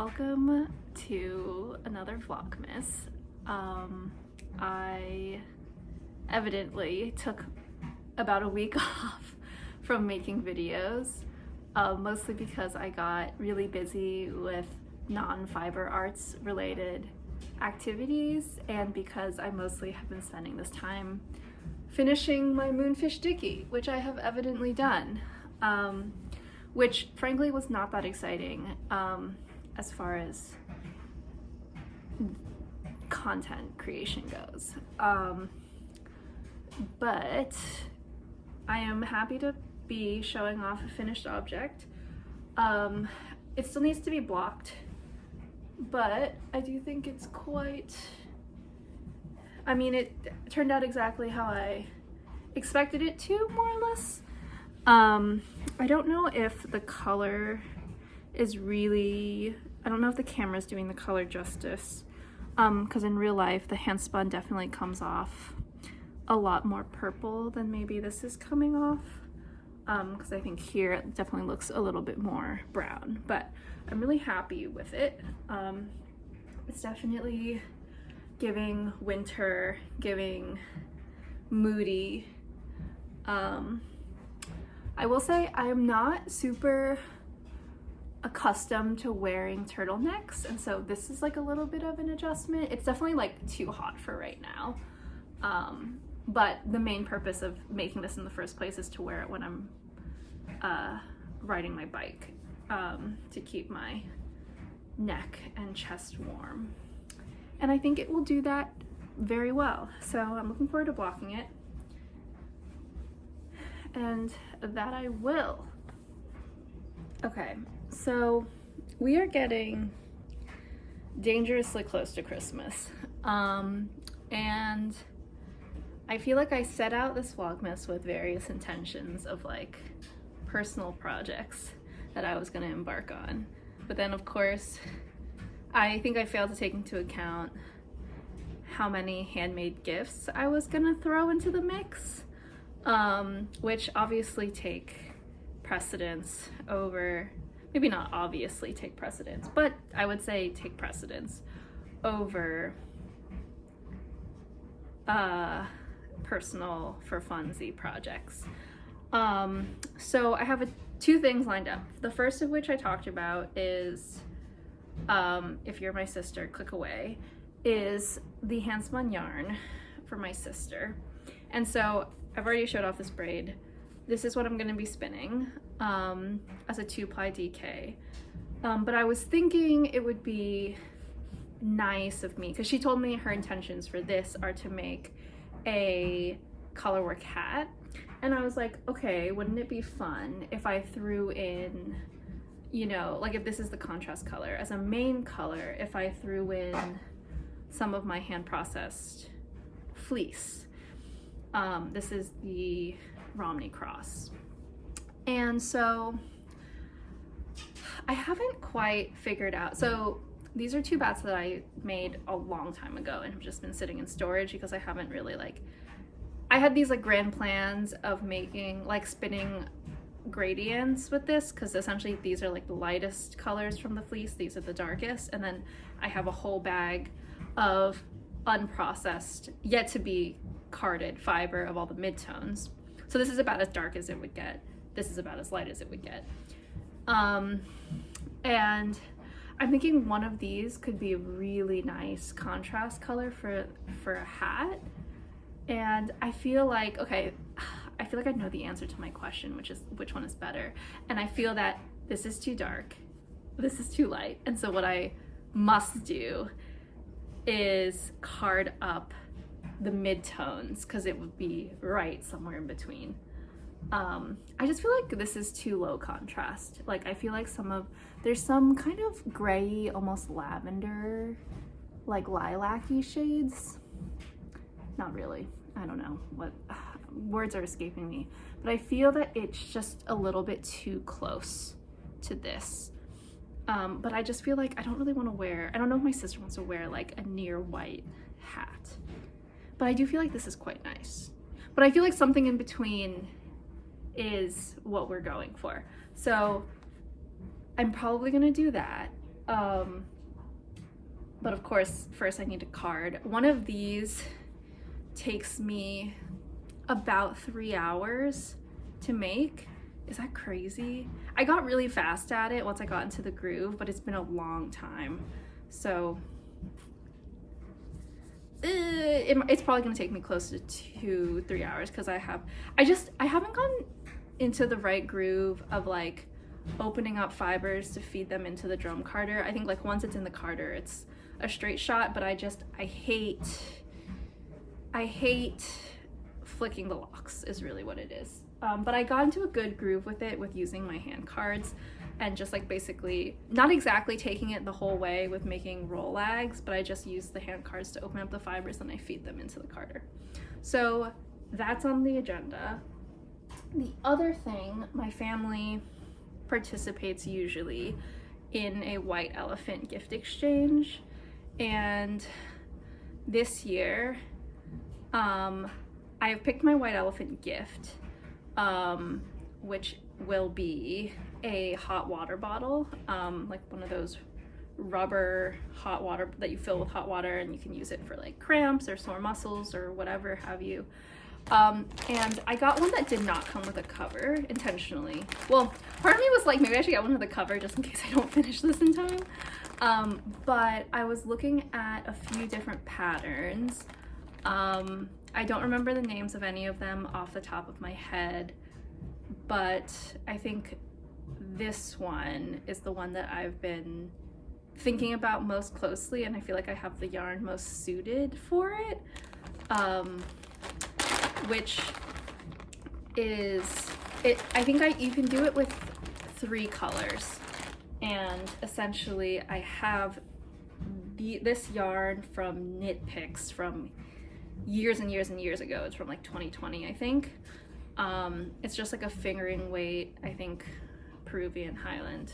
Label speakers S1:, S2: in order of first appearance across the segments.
S1: Welcome to another vlogmas. I evidently took about a week off from making videos, mostly because I got really busy with non-fiber arts related activities and because I mostly have been spending this time finishing my moonfish dicky, which I have evidently done, which frankly was not that exciting as far as content creation goes. But I am happy to be showing off a finished object. It still needs to be blocked, but I do think it's quite, I mean, it turned out exactly how I expected it to, more or less. I don't know if the color is really, I don't know if the camera's doing the color justice, because in real life the hand spun definitely comes off a lot more purple than maybe this is coming off, because I think here it definitely looks a little bit more brown, but I'm really happy with it. It's definitely giving winter, giving moody. I will say I am not super accustomed to wearing turtlenecks, and so this is like a little bit of an adjustment. It's definitely like too hot for right now, but the main purpose of making this in the first place is to wear it when I'm riding my bike, to keep my neck and chest warm, and I think it will do that very well. So I'm looking forward to blocking it, and that I will. Okay, so we are getting dangerously close to Christmas, and I feel like I set out this vlogmas with various intentions of like personal projects that I was going to embark on, but then of course I think I failed to take into account how many handmade gifts I was going to throw into the mix, which obviously take precedence over, maybe not obviously take precedence, but I would say take precedence over personal for funsy projects. So I have two things lined up. The first of which I talked about is, if you're my sister, click away, is the hand spun yarn for my sister. And so I've already showed off this braid. This is what I'm going to be spinning as a 2-ply DK. But I was thinking it would be nice of me, because she told me her intentions for this are to make a colorwork hat. And I was like, okay, wouldn't it be fun if I threw in, you know, like if this is the contrast color, as a main color, if I threw in some of my hand processed fleece. This is the Romney Cross. And so I haven't quite figured out, so these are two bats that I made a long time ago and have just been sitting in storage because I haven't really I had these like grand plans of making, like spinning gradients with this, because essentially these are like the lightest colors from the fleece, these are the darkest, and then I have a whole bag of unprocessed, yet to be carded fiber of all the midtones. So this is about as dark as it would get. This is about as light as it would get. And I'm thinking one of these could be a really nice contrast color for a hat. And I feel like, okay, I feel like I know the answer to my question, which is which one is better. And I feel that this is too dark, this is too light. And so what I must do is card up the midtones, because it would be right somewhere in between. I just feel like this is too low contrast. Like I feel like there's some kind of gray, almost lavender, like lilac-y shades. Not really, I don't know what, words are escaping me, but I feel that it's just a little bit too close to this. But I just feel like I don't really want to wear, I don't know if my sister wants to wear like a near white hat, but I do feel like this is quite nice. But I feel like something in between is what we're going for. So I'm probably gonna do that. But of course, first I need a card. One of these takes me about 3 hours to make. Is that crazy? I got really fast at it once I got into the groove, but it's been a long time. So it's probably gonna take me close to 2-3 hours because I haven't gotten into the right groove of like opening up fibers to feed them into the drum carder. I think like once it's in the carder, it's a straight shot, but I hate flicking the locks is really what it is. But I got into a good groove with it with using my hand cards and just like basically not exactly taking it the whole way with making roll lags, but I just use the hand cards to open up the fibers and I feed them into the carder. So that's on the agenda. The other thing, my family participates usually in a white elephant gift exchange, and this year I have picked my white elephant gift, which will be a hot water bottle, like one of those rubber hot water that you fill with hot water and you can use it for like cramps or sore muscles or whatever have you. And I got one that did not come with a cover intentionally. Well, part of me was like, maybe I should get one with a cover just in case I don't finish this in time. But I was looking at a few different patterns. I don't remember the names of any of them off the top of my head, but I think this one is the one that I've been thinking about most closely, and I feel like I have the yarn most suited for it. Which is I think you can do it with 3 colors, and essentially I have this yarn from Knit Picks from years and years and years ago. It's from like 2020, I think. It's just like a fingering weight, I think, Peruvian Highland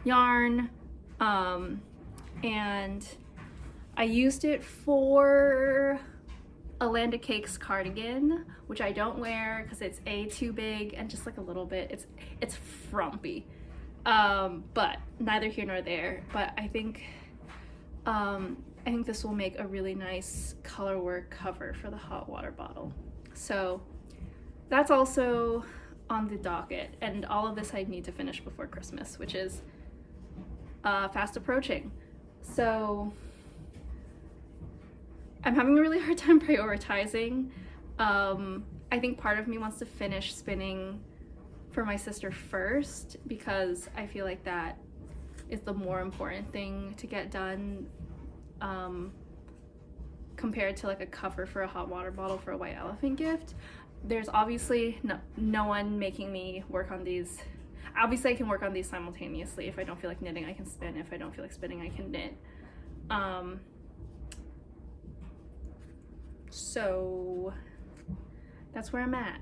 S1: yarn, and I used it for a Land of Cakes cardigan, which I don't wear because it's too big and just like a little bit, it's frumpy, but neither here nor there. But I think this will make a really nice color work cover for the hot water bottle. So that's also on the docket, and all of this I need to finish before Christmas, which is fast approaching. So I'm having a really hard time prioritizing. I think part of me wants to finish spinning for my sister first because I feel like that is the more important thing to get done, compared to like a cover for a hot water bottle for a white elephant gift. There's obviously no one making me work on these. Obviously I can work on these simultaneously. If I don't feel like knitting, I can spin. If I don't feel like spinning, I can knit. So that's where I'm at.